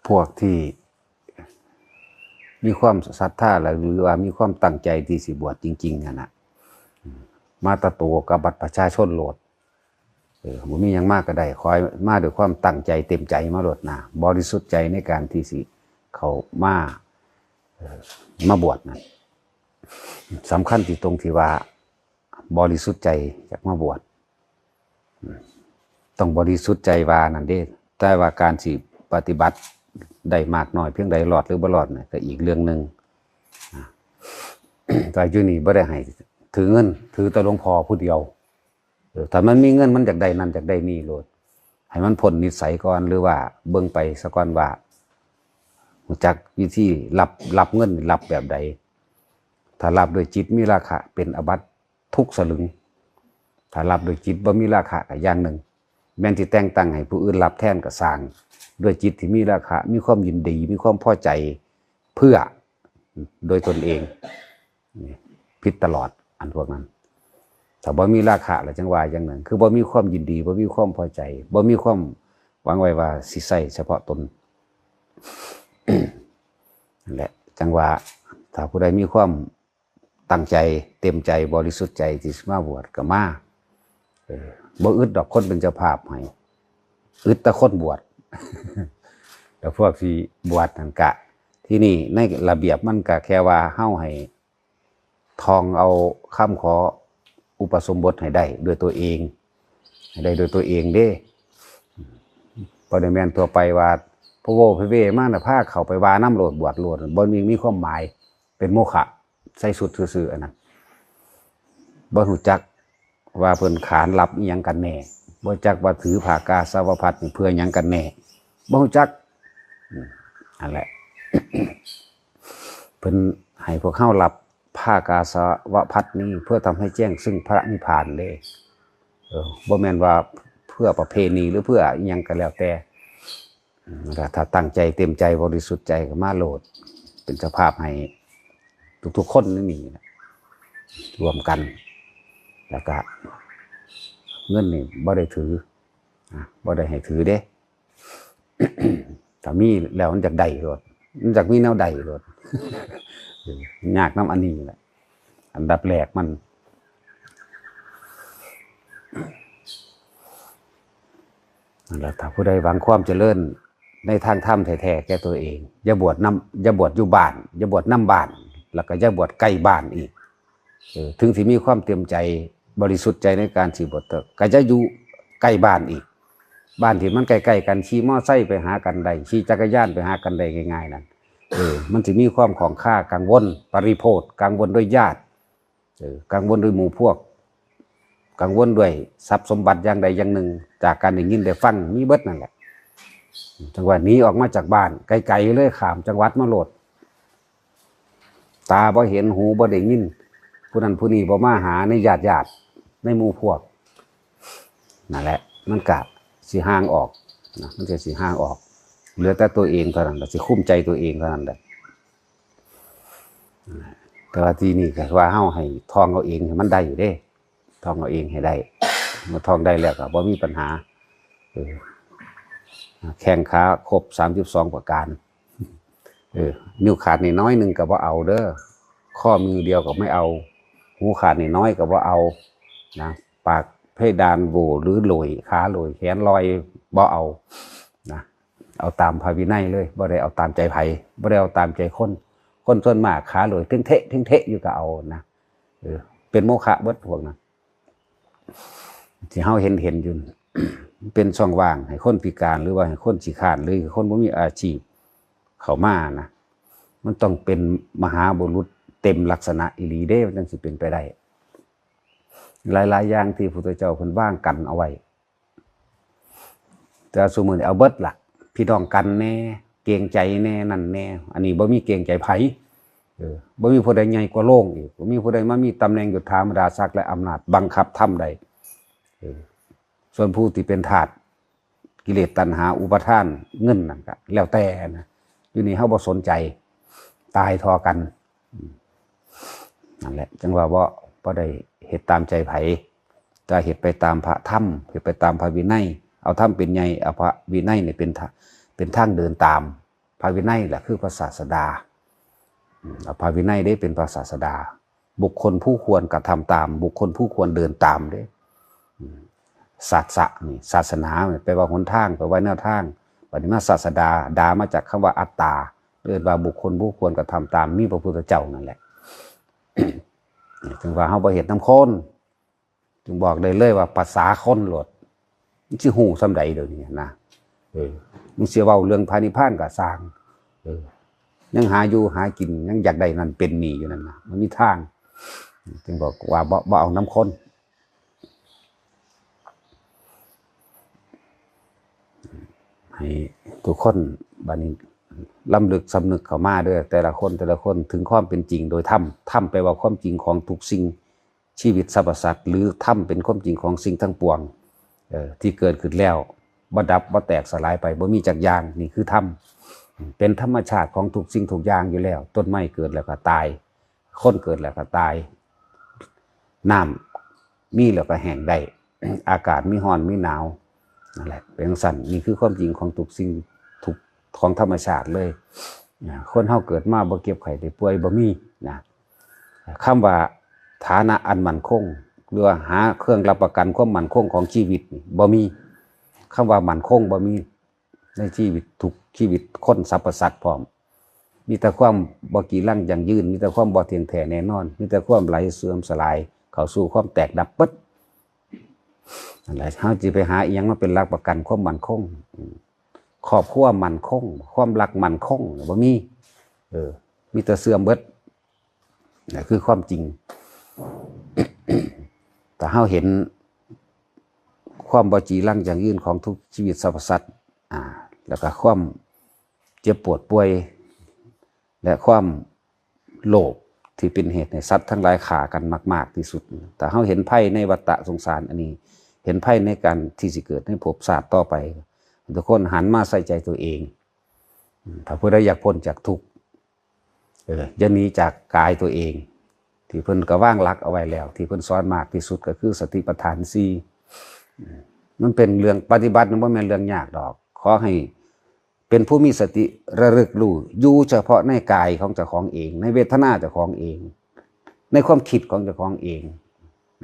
พวกที่มีความศรัทธาหรือว่ามีความตั้งใจที่สิบวชจริงๆนะมาตะโตกับบัตรประชาชนโหลดบ่มีหยังมากก็ได้คอยมาด้วยความตั้งใจเต็มใจมาโหลดนะบริสุทธิ์ใจในการที่สิเขามาบวชนะสำคัญที่ตรงที่ว่าบริสุทธิ์ใจจากมาบวชต้องบริสุทธิ์ใจว่านั่นเด้แต่ว่าการสิปฏิบัติได้มากน้อยเพียงใดหลอดหรือบ่หลอดเนี่ยก็อีกเรื่องหนึ่งแต่อยู่นี่บ่ได้ให้ถือเงินถือแต่หลวงพ่อผู้เดียวถ้ามันมีเงินมันจากใดนั่นจากใดนี่โลดให้มันพ้นนิสัยก่อนหรือว่าเบิ่งไปซะก่อนว่ารู้จักวิธีรับเงินรับแบบใดถ้ารับโดยจิตมีราคะเป็นอบัตทุกสลึงถ้ารับโดยจิตบ่มีราคะก็อย่างหนึ่งแม้นที่แต่งตั้งให้ผู้อื่นรับแทนก็สร้างด้วยจิตที่มีราคะมีความยินดีมีความพอใจเพื่อโดยตนเองผิดตลอดอันพวกนั้นถ้าบ่มีราคะแล้วจังว่าอย่างหนึ่งคือบ่มีความยินดีบ่มีความพอใจบ่มีความหวังไว้ว่าสิใช้เฉพาะตน นั่นแหละจังว่าถ้าผู้ใดมีความตั้งใจเต็มใจบริสุทธิ์ใจที่มาบวชก็มาบ่อึดดอกคนเป็นเจ้าภาพให้อึดแต่คนบวช แต่พวกที่บวชนั่นกะที่นี่ในระเบียบมันก็แค่ว่าเฮาให้ทองเอาคำขออุปสมบทให้ได้ด้วยตัวเองให้ได้โดยตัวเองเด้บ่ได้แม่นตัวไปว่าพระโวพระเวมาน่ะพาเข้าไปว่าน้ำโลดบวชโลดบ่มีความหมายเป็นโมฆะใส่สุดซื่อๆอันนั้นบ่รู้จักว่าเพิ่นขานรับอีหยังกันแน่บ่จักว่าถือผ้ากาสาวพัดนี่เพื่อหยังกันแน่บ่รู้จักอันแหละ เพิ่นให้พวกเฮารับผ้ากาสาวพัดนี้เพื่อทำให้แจ้งซึ่งพระนิพพานเด้บ่แม่นว่าเพื่อประเพณีหรือเพื่ออีหยังก็แล้วแต่ถ้าตั้งใจเต็มใจบริสุทธิ์ใจก็มาโหลดเป็นเจ้าภาพให้ทุกๆคนนี่รวมกันแล้วก็เงินนี่บ่ได้ถือบ่ได้ให้ถือเด้ ถ้ามีแล้วมันจากใดโลดมันจากมีแนวใดโลด ยากน้ำอันนี้แหละอันดับแรกมันแล้วถ้าผู้ใดหวังความเจริญในทางธรรมแท้ๆแก่ตัวเองอย่าบวชอยู่บ้านอย่าบวชนำบ้านแล้วก็อย่าบวชใกล้บ้านอีกถึงสิมีความเต็มใจบริสุทธิ์ใจในการสิบวชก็จะอยู่ใกล้บ้านอีกบ้านที่มันใกล้ๆกันขี่มอไซค์ไปหากันได้ขี่จักรยานไปหากันได้ง่ายๆนั่นมันสิมีความของข้ากังวลปริโภทกังวลด้วยญาติกังวลด้วยหมู่พวกกังวลด้วยทรัพย์สมบัติอย่างใดอย่างหนึ่งจากการได้ยินได้ฟังมีเบิดนั่นแหละจังหวะนี้ออกมาจากบ้านไกลๆเลยข้ามจังหวัดมาโหลดตาบ่เห็นหูบ่ได้ยินผู้นั้นผู้นี้บ่มาหาในญาติในหมู่พวกนั่นแหละมันกะสิห่างออกนะมันจะสิห่างออกเหลือแต่ตัวเองเท่านั้นสิคุ้มใจตัวเองเท่านั้นแหละแต่ว่าที่นี่ก็ว่าเฮาให้ทองเอาเองให้มันได้อยู่เด้ทองเอาเองให้ได้เมื่อทองได้แล้วก็บ่มีปัญหาแข้งขาครบ32ประการนิ้วขาดนิดน้อยนึงก็บ่เอาเด้อข้อมือเดียวก็ไม่เอาหูขาดนิดน้อยก็บ่เอานะปากเพดานโหวหรือลอยขาลอยแขนลอยบ่เอานะเอาตามพระวินัยเลยบ่ได้เอาตามใจไผบ่ได้เอาตามใจคนส่วนมากขาลอยเท่อยู่ก็เอานะเป็นโมฆะเบิดพวกนั้นที่เฮาเห็นอยู่ เป็นช่องว่างให้คนพิการหรือว่าให้คนขี้คร้านหรือคนบ่มีอาชีพเข้ามานะมันต้องเป็นมหาบุรุษเต็มลักษณะอีหลีเด้มันจังสิเป็นไปได้หลายๆอย่างที่พระพุทธเจ้าเพิ่นวางกันเอาไว้แต่สมมุติเอาเบิดล่ะพี่น้องกันแน่เกรงใจแน่นั่นแน่อันนี้บ่มีเกรงใจไผบ่มีผู้ใดใหญ่กว่าโลกอีกบ่มีผู้ใดมามีตำแหน่งยศถาบรรดาศักดิ์และอำนาจบังคับทำได้ส่วนผู้ที่เป็นทาสกิเลสตัณหาอุปาทานเงินนั่นก็แล้วแต่นะอยู่นี่เฮาบ่สนใจตายทอกันนั่นแหละจังว่าบ่ได้เฮ็ดตามใจไผแต่เฮ็ดไปตามพระธรรมเฮ็ดไปตามพระวินัยเอาธรรมเป็นใหญ่เอาพระวินัยเนี่ยเป็นทางเดินตาม พระวินัยแหละคือพระศาสดาพระวินัยได้เป็นพระศาสดาบุคคลผู้ควรกระทำตามบุคคลผู้ควรเดินตามได้ศาสะนี่ศาสนาแปลว่าหนทางแปลว่าแนวทางปฏิมาศาสดาดามาจากคำว่าอัตตาเรียกว่าบุคคลผู้ควรกระทำตามมีพระพุทธเจ้านั่นแหละ ถึงว่าเฮาบ่เฮ็ดน้ำคนจึงบอกได้เลยว่าภาษาคนโลดมันสิฮู้ซำใดเดี๋ยวนี้นะมึงสิเว้าเรื่องพระนิพพานก็สร้างยังหาอยู่หากินยังอยากได้นั่นเป็นนี่อยู่นั่นนะมันมีทางจึงบอกว่าบ่เอาน้ำคนให้ทุกคนบัดนี้ล้ำลึกสำนึกเข้ามาด้วยแต่ละคนถึงความเป็นจริงโดยธรรมแปลว่าความจริงของทุกสิ่งชีวิตสรรพสัตว์หรือธรรมเป็นความจริงของสิ่งทั้งปวงที่เกิดขึ้นแล้วบ่ดับบ่แตกสลายไปบ่มีจักอย่างนี่คือธรรมเป็นธรรมชาติของทุกสิ่งทุกอย่างอยู่แล้วต้นไม้เกิดแล้วก็ตายคนเกิดแล้วก็ตายน้ำมีแล้วก็แห้งได้ อากาศมีร้อนมีหนาวนั่นแหละเป็นสั่นนี่คือความจริงของทุกสิ่งทุกของธรรมชาติเลยคนเฮาเกิดมาบ่เก็บไข้ได้ป่วยบ่มีนะคำว่าฐานะอันมั่นคงหรือว่าหาเครื่องรับประกันความมั่นคงของชีวิตบ่มีคำว่ามั่นคงบ่มีในชีวิตทุกชีวิตคนสรรพสัตว์พร้อมมีแต่ความบ่กี่ลั่งยั่งยืนมีแต่ความบ่เที่ยงแท้แน่นอนมีแต่ความไหลเสื่อมสลายเข้าสู่ความแตกดับปึ๊ดนั่นแหละเฮาสิไปหาอีหยังมาเป็นหลักประกันความมั่นคงครอบครัวมั่นคงความรักมั่นคงบ่มีมีแต่เสื่อมเบิดนี่คือความจริง แต่เฮาเห็นความบ่จีรังอย่างยืนของทุกชีวิตสรรพสัตว์แล้วก็ความเจ็บปวดป่วยและความโลภที่เป็นเหตุให้สัตว์ทั้งหลายฆ่ากันมากๆที่สุดแต่เฮาเห็นภัยในวัฏสงสารอันนี้เห็นภัยในการที่สิเกิดในภพชาติต่อไปทุกคนหันมาใส่ใจตัวเองถ้าผู้ใดอยากพ้นจากทุกข์อย่าหนีจากกายตัวเองที่เพิ่นก็ว่างหลักเอาไว้แล้วที่เพิ่นสอนมากที่สุดก็คือสติปัฏฐาน4มันเป็นเรื่องปฏิบัติมันบ่แม่นเรื่องยากดอกขอให้เป็นผู้มีสติระลึกรู้อยู่เฉพาะในกายของเจ้าของเองในเวทนาเจ้าของเองในความคิดของเจ้าของเอง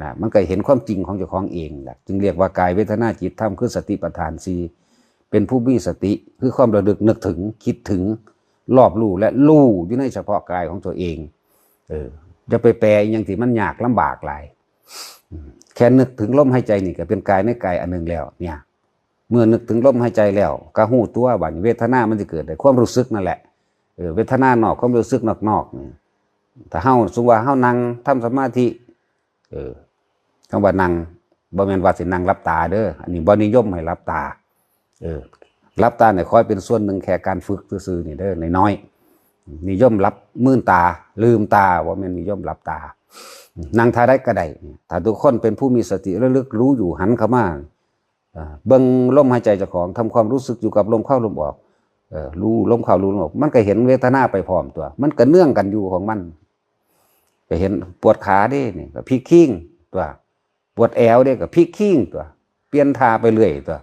นะมันก็เห็นความจริงของเจ้าของเองแหละจึงเรียกว่ากายเวทนาจิตธรรมคือสติปัฏฐาน4เป็นผู้มีสติคือความระลึกนึกถึงคิดถึงรอบรู้และรู้อยู่ในเฉพาะกายของตัวเองจะไปแปลอย่างที่มันยากลำบากหลายแค่นึกถึงลมหายใจนี่ก็เป็นกายในกายอันหนึ่งแล้วเนี่ยเมื่อนึกถึงลมหายใจแล้วก็หู้ตัวว่าเวทนามันจะเกิดได้ความรู้สึกนั่นแหละเวทนานอกความรู้สึกนอกๆนี่ถ้าเฮาสมมุติว่าเฮานั่งทำสมาธิคำว่านั่งบ่แม่นว่าสินั่งหลับตาเด้ออันนี้บ่นิยมให้หลับตาหลับตาเนี่ยคอยเป็นส่วนหนึ่งแค่การฝึกซื่อๆนี่เด้อน้อยๆนิยมหลับมื่นตาลืมตาว่าแม่นนิยมหลับตานั่งท่าใดก็ได้ถ้าทุกคนเป็นผู้มีสติระลึกรู้อยู่หันเข้ามาเบิ่งลมหายใจเจ้าของทำความรู้สึกอยู่กับลมเข้าลมออกรู้ลมเข้ารู้ลมออกมันก็เห็นเวทนาไปพร้อมตัวมันก็เนื่องกันอยู่ของมันก็เห็นปวดขาเด้นี่ก็พลิกขิ้งตัวปวดแอวเด้ก็พลิกขิ้งตัวเปลี่ยนท่าไปเรื่อยตัว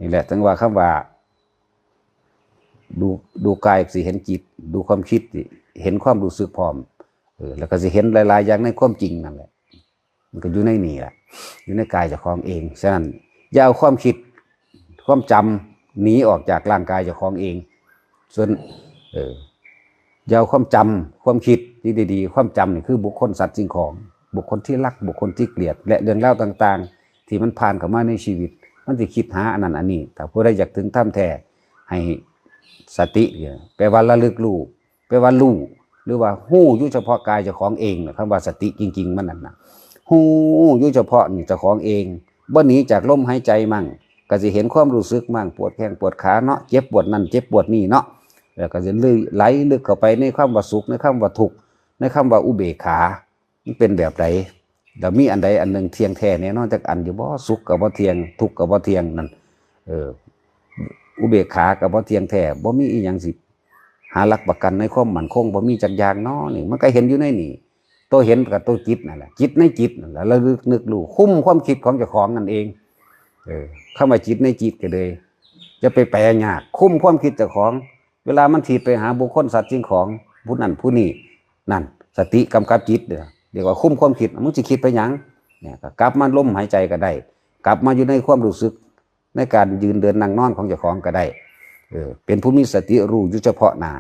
นี่แหละถึงว่าคำว่าดูกายสิเห็นจิตดูความคิดเห็นความรู้สึกพร้อมแล้วก็สิเห็นหลายๆอย่างในความจริงนั่นแหละมันก็อยู่ในนี่แหละอยู่ในกายเจ้าของเองฉะนั้นอย่าเอาความคิดความจำหนีออกจากร่างกายเจ้าของเองส่วนอย่าเอาความจำความคิดที่ดีๆความจำนี่คือบุคคลสัตว์สิ่งของบุคคลที่รักบุคคลที่เกลียดและเรื่องเล่าต่างๆที่มันผ่านเข้ามาในชีวิตมันจะคิดหาอันนั้นอันนี้แต่ผู้ใดอยากถึงถ้ำแท้ให้สติแปลว่าระลึกรู้แปลว่ารู้หรือว่าหู้อยู่เฉพาะกายเจ้าของเองนะคำว่าสติจริงๆมันนั่นนะหู้อยู่เฉพาะนี่เจ้าของเองบ่หนีจากลมหายใจมั่งก็จะเห็นความรู้สึกมั่งปวดแข้งปวดขาเนาะเจ็บปวดนั่นเจ็บปวดนี่เนาะแล้วก็จะไหลลึกเข้าไปในคำว่าสุขในคำว่าทุกข์ในคำว่าอุเบกขามันเป็นแบบไหนแล้วมีอันใดอันหนึ่งเที่ยงแท้แน่นอนจากอันอยู่บ่สุขกับบ่เที่ยงทุกข์กับบ่เที่ยงนั่นอุเบกขากับบ่เที่ยงแท้บ่มีอีหยังสิหาหลักประกันในความมั่นคงบ่มีจักอย่างเนาะนี่มันก็เห็นอยู่ในนี่ตัวเห็นกับตัวจิตนั่นแหละจิตในจิตนั่นแหละระลึกนึกรู้คุ้มความคิดของเจ้าของนั่นเองเข้ามาจิตในจิตก็เลยจะไปแปลยากคุ้มความคิดเจ้าของ เวลามันถีบไปหาบุคคลสัตว์สิ่งของผู้นั้นผู้นี้นั่นสติกำกับจิตเดี๋ยวว่าคุ้มความคิดมึงจะคิดไปหยังเนี่ยกลับมาลมหายใจก็ได้กลับมาอยู่ในความรู้สึกในการยืนเดินนั่งนอนของเจ้าของก็ได้เป็นผู้มีสติรู้อยู่เฉพาะหน้า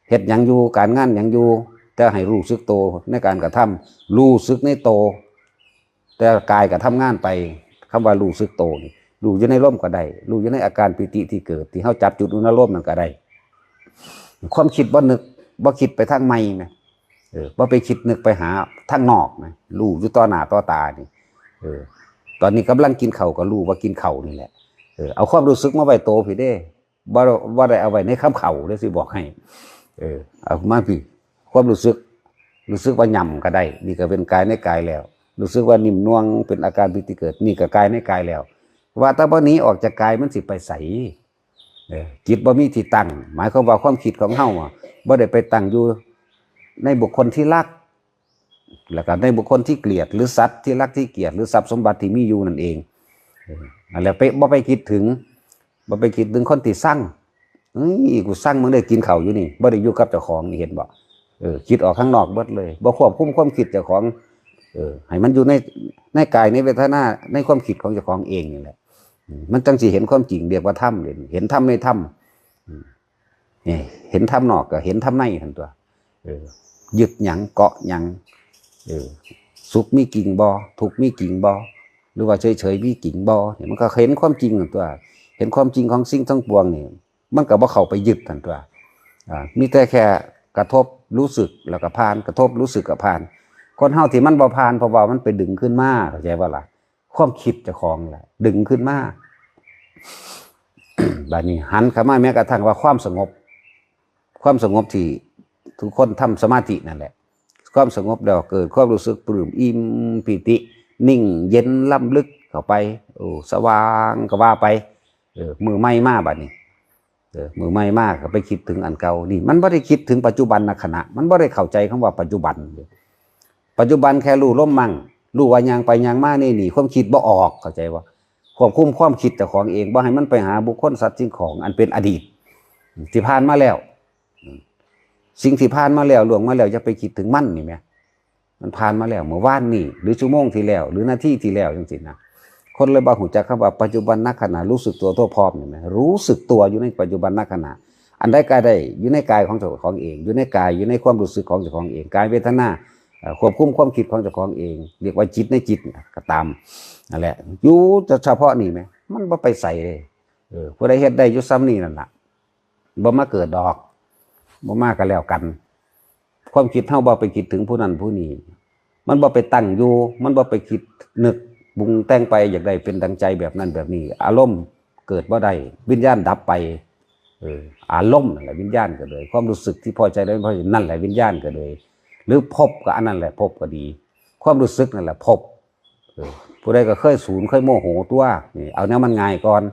เฮ็ดหยังอยู่การงานหยังอยู่แต่ให้รู้สึกโตในการกระทำรู้สึกในโตแต่กายก็ทำงานไปคำว่ารู้สึกโตนี่รู้อยู่ในลมก็ได้รู้อยู่ในอาการปิติที่เกิดที่เฮาจับจุดอุณหภูมินั่นก็ได้ความคิดบ่นึกบ่คิดไปทางใหม่นะบ่ไปคิดนึกไปหาทางนอกนะรู้อยู่ต่อหน้าต่อตานี่ตอนนี้กำลังกินข้าวก็รู้ว่ากินข้าวนี่แหละเอาความรู้สึกมาไว้โตพี่เด้บ่ได้เอาไว้ในคำข้าวเด้อสิบอกให้เอามาพี่ความรู้สึกว่าย่ำก็ได้นี่ก็เป็นกายในกายแล้วรู้สึกว่านิ่มนวลเป็นอาการปิติเกิดนี่ก็กายในกายแล้วว่าถ้าบ่หนีออกจากกายมันสิไปไสจิตบ่มีที่ตั้งหมายความว่าความคิดของเฮาบ่ได้ไปตั้งอยู่ในบุคคลที่รักแล้วก็ในบุคคลที่เกลียดหรือสัตว์ที่รักที่เกลียดหรือทรัพย์สมบัติที่มีอยู่นั่นเองนั่นแหละบ่ไปคิดถึงคนที่สั่งกูสั่งมึงได้กินข้าวอยู่นี่บ่ได้อยู่กับเจ้าของนี่เห็นบ่คิดออกข้างนอกเบิดเลยบ่ควบคุมความคิดเจ้าของให้มันอยู่ในกายในเวทนาในความคิดของเจ้าของเองนี่แหละมันจังสิเห็นความจริงเรียกว่าธรรมเห็นธรรมในธรรมนี่เห็นธรรมนอกก็เห็นธรรมในทันตัวยึดหยังเกาะหยังสุขมีกิ่งบ่ทุกข์มีกิ่งบ่หรือว่าเฉยๆมีกิ่งบ่เนี่ยมันก็เห็นความจริงทันตัวเห็นความจริงของสิ่งทั้งปวงนี่มันก็บ่เข้าไปยึดทันตัวมีแต่แค่กระทบรู้สึกแล้วก็ผ่านกระทบรู้สึกกับผ่านคนเฮาที่มันบ่ผ่านเพราะว่ามันไปดึงขึ้นมาเข้าใจบ่ล่ะความคิดเจ้าของแหละดึงขึ้นมา บัดนี้หันเข้ามาแม้กระทั่งว่าความสงบที่ทุกคนทำสมาธินั่นแหละความสงบแล้วเกิดความรู้สึกปลื้มอิ่มปิตินิ่งเย็นล้ำลึกเข้าไปสว่างก็ว่าไปมือใหม่มาบัดนี้มือใหม่มากก็ไปคิดถึงอันเก่านี่มันไม่ได้คิดถึงปัจจุบันขณะมันไม่ได้เข้าใจคำว่าปัจจุบันแค่รู้ล่มมั่งรู้ว่ายางไปยางมานี่หนีความคิดบ่ออกเข้าใจว่าควบคุมความคิดแต่ของเองบ่ให้มันไปหาบุคคลสัตว์สิ่งของอันเป็นอดีตที่ผ่านมาแล้วสิ่งที่ผ่านมาแล้วล่วงมาแล้วจะไปคิดถึงมันนี่ไหมมันผ่านมาแล้วเมื่อวานนี่หรือชั่วโมงที่แล้วหรือนาทีที่แล้วจริงๆนะคนเลยบอกหูจักคำว่าปัจจุบันนักขณะรู้สึกตัวทั่วพร้อมเห็นไหมรู้สึกตัวอยู่ในปัจจุบันนักขณะอันใดกายได้อยู่ในกายของเจ้าของเองอยู่ในกายอยู่ในความรู้สึกของเจ้าของเองกายเวทนาควบคุมความคิดของเจ้าของเองเรียกว่าจิตในจิตก็ตามนั่นแหละอยู่เฉพาะนี่ไหมมันบ่ไปใส่เลยผู้ใดเฮ็ดได้อยู่ซ้ำนี่นั่นแหละบ่มาเกิดดอกบ่มากันแล้วกันความคิดเฮาบ่ไปคิดถึงผู้นั้นผู้นี้มันบ่ไปตั้งอยู่มันบ่ไปคิดนึกบุงแต่งไปอยากได้เป็นดังใจแบบนั้นแบบนี้อารมณ์เกิดบ่ได้วิญญาณดับไปอารมณ์นั่นแหละวิญญาณก็เลยความรู้สึกที่พอใจได้พอใจนั่นแหละวิญญาณก็เลยหรือพบก็อันนั้นแหละพบก็ดีความรู้สึกนั่นแหละพบผู้ใดก็เคยสูญเคยโมโหตัวนี่เอาเนี้ยมันง่ายก่อน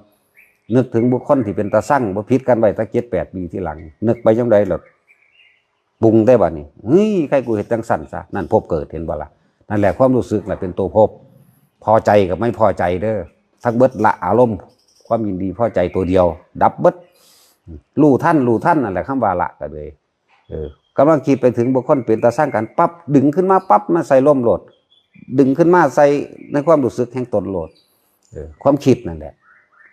นึกถึงบุคคลที่เป็นตาสั่งบ่ผิดกันไว้ตั้ง7-8 ปีที่หลังนึกไปจังได๋ล่ะปรุงได้บ่นี่เฮ้ยใครกูเฮ็ดจังสั่นซะนั่นพบเกิดเห็นบ่ล่ะนั่นแหละความรู้สึกแหละเป็นตัวพบพอใจกับไม่พอใจเด้อทั้งเบิดละอารมณ์ความยินดีพอใจตัวเดียวดับเบิดรู้ท่านนั่นแหละคำว่าละก็เลยกำลังคิดไปถึงบุคคลเป็นตาสร้างกันปั๊บดึงขึ้นมาปั๊บมาใส่ลมโหลดดึงขึ้นมาใส่ในความรู้สึกแห่งตนโหลดความคิดนั่นแหละ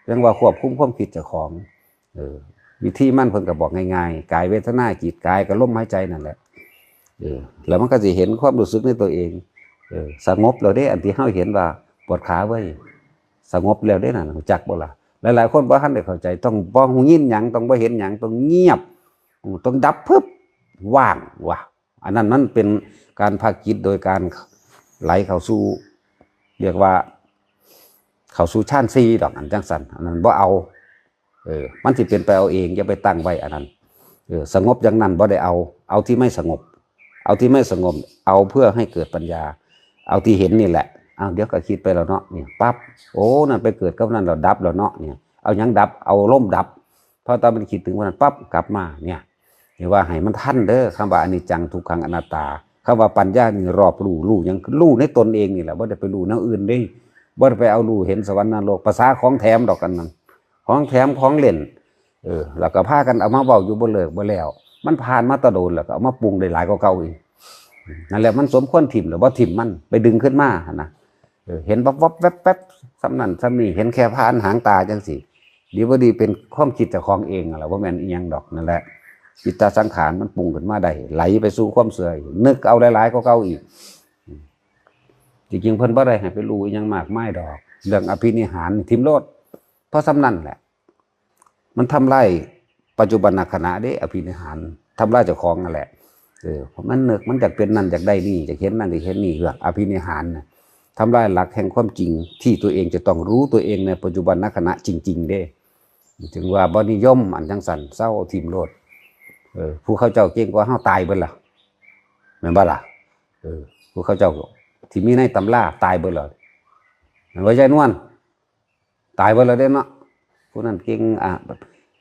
เรียกว่าควบคุมความคิดเจ้าของวิธีมั่นเพิ่นก็บอกง่ายๆกายเวทนาจิตกายกับลมหายใจนั่นแหละแล้วมันก็จะเห็นความรู้สึกในตัวเองสงบแล้วได้อันที่เฮาเห็นว่าปวดขาไว้สงบแล้วได้น่ะจักบ่ล่ะหลายๆคนบ่ทันได้เข้าใจต้องบ่ฮู้ยินหยังต้องบ่เห็นหยังต้องเงียบต้องดับปึ๊บว่างว่ะอันนั้นมันเป็นการพักจิตโดยการไหลเข้าสู่เรียกว่าเข้าสู่ฌาน4ดอกอันจังซั่นอันนั้นบ่เอามันสิเป็นไปเอาเองอย่าไปตั้งไว้อันนั้นสงบอย่างนั้นบ่ได้เอาที่ไม่สงบเอาที่ไม่สงบเอาเพื่อให้เกิดปัญญาเอาที่เห็นนี่แหละเดี๋ยวก็คิดไปแล้วเนาะเนี่ยปั๊บโอ้นั่นไปเกิดกับนั่นเราดับแล้วเนาะเนี่ยเอายังดับเอาล่มดับพอตอนมันคิดถึงวันนั้นปั๊บกลับมาเนี่ยเรียกว่าให้มันทันเด้อคำว่าอนิจจังทุกขังอนัตตาคำว่าปัญญานี่รอบรู้ยังรู้ในตนเองนี่แหละบ่ได้ไปรู้แนวอื่นเด้บ่ได้ไปเอารู้เห็นสวรรค์นรกภาษาของแถมดอกกันนั่นของแถมของเล่น แล้วก็พากันเอามาเว้าอยู่บ่เลิกบ่แล้วมันผ่านมาตะโดนแล้วก็เอามาปรุงได้หลายกว่าเก่าอีกนั่นแหละมันสมควรถิ่มหรือบ่ถิ่มมันไปดึงขึ้นมาหั่นนะเห็นวับๆแวบๆซ้ำนั่นซ้ำนี่เห็นแค่ผ่านหางตาจังซี่ดีบ่ดีเป็นความคิดเจ้าของเองล่ะบ่แม่นอีหยังดอกนั่นแหละจิตตสังขารมันปรุงขึ้นมาได้ไหลไปสู่ความเสื่อนึกเอาหลายๆกว่าเก่าอีกจริงๆเพิ่นบ่ได้ให้ไปรู้อีหยังมากมายดอกเรื่องอภินิหารทิมโลดเพราะซ้ำนั่นแหละมันทำลายปัจจุบันขณะเด้อภินิหารทำลายเจ้าของนั่นแหละเพราะมันนึกมันอยากเป็นนั่นอยากได้นี่อยากเห็นนั่นอยากเห็นนี่เรื่องอภินิหารน่ะทำลายหลักแห่งความจริงที่ตัวเองจะต้องรู้ตัวเองในปัจจุบันขณะจริงๆเด้ถึงว่าบ่นิยมอันจังสั่นเศร้าทิมโลดผู้เขาเจ้าเก่งกว่าเฮาตายเบิดล่ะแม่นบ่ล่ะผู้เขาเจ้าที่มีในตำราตายเบิดแล้วแม่นบ่ยายนวลตายเบิดแล้วเด้เนาะผู้นั้นเก่ง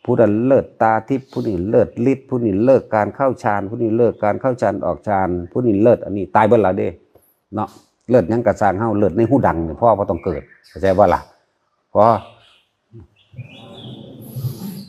ผู้นั้นเลิศตาทิพย์ผู้นี้เลิศฤทธิ์ผู้นี้เลิกการเข้าฌานผู้นี้เลิกการเข้าฌานออกฌานผู้นี้เลิศอันนี้ตายเบิดแล้วเด้เนาะเลิศหยังกระสร้างเฮาเลิศในหูดังนี่พ่อบ่ต้องเกิดเข้าใจบ่ล่ะเพราะ